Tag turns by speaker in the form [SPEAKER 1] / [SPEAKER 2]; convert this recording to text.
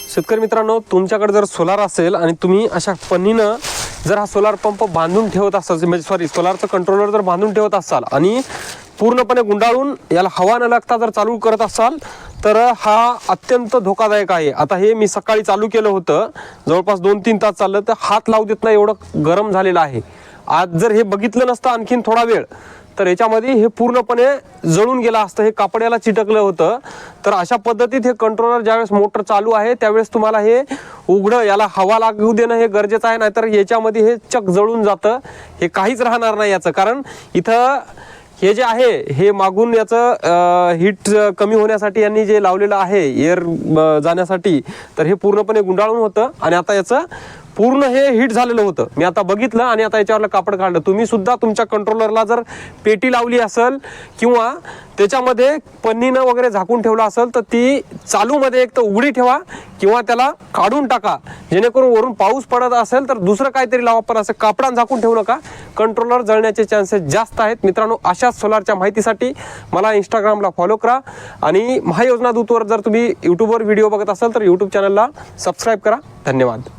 [SPEAKER 1] शेतकरी मित्रांनो, तुमच्याकडे जर सोलार असेल आणि तुम्ही अशा पन्नीनं जर हा सोलार पंप बांधून ठेवत असाल, म्हणजे सोलारचं कंट्रोलर जर बांधून ठेवत असाल आणि पूर्णपणे गुंडाळून याला हवा न लागता जर चालू करत असाल तर हा अत्यंत धोकादायक आहे। आता हे मी सकाळी चालू केलं होतं, जवळपास 2-3 तास चाललं तर हात लावू देत नाही एवढं गरम झालेलं आहे। आज जर हे बघितलं नसतं आणखीन थोडा वेळ तर याच्यामध्ये हे पूर्णपणे जळून गेलं असतं, हे कापड्याला चिटकलं होतं। तर अशा पद्धतीत हे कंट्रोलर ज्यावेळेस मोटर चालू आहे त्यावेळेस तुम्हाला हे उघडं याला हवा लागू देणं हे गरजेचं आहे, नाहीतर याच्यामध्ये हे चक जळून जातं, हे काहीच राहणार नाही याचं। कारण इथं हे जे आहे हे मागून याचं हीट कमी होण्यासाठी यांनी जे लावलेलं आहे एअर जाण्यासाठी, तर हे पूर्णपणे गुंडाळून होतं आणि आता याचं पूर्ण हे हीट झालेलं होतं। मी आता बघितलं आणि आता याच्यावरलं कापड काढलं। तुम्ही सुद्धा तुमच्या कंट्रोलरला जर पेटी लावली असेल किंवा त्याच्यामध्ये पन्नीनं वगैरे झाकून ठेवलं असेल तर ती चालूमध्ये एक तर उघडी ठेवा किंवा त्याला काढून टाका, जेणेकरून वरून पाऊस पडत असेल तर दुसरं काहीतरी लावा, पण असं कापडान झाकून ठेवू नका, कंट्रोलर जळण्याचे चान्सेस जास्त आहेत। मित्रांनो, अशाच सोलारच्या माहितीसाठी मला इंस्टाग्रामला फॉलो करा आणि महायोजना दूतवर जर तुम्ही यूट्यूबवर व्हिडिओ बघत असाल तर यूट्यूब चॅनलला सबस्क्राईब करा। धन्यवाद।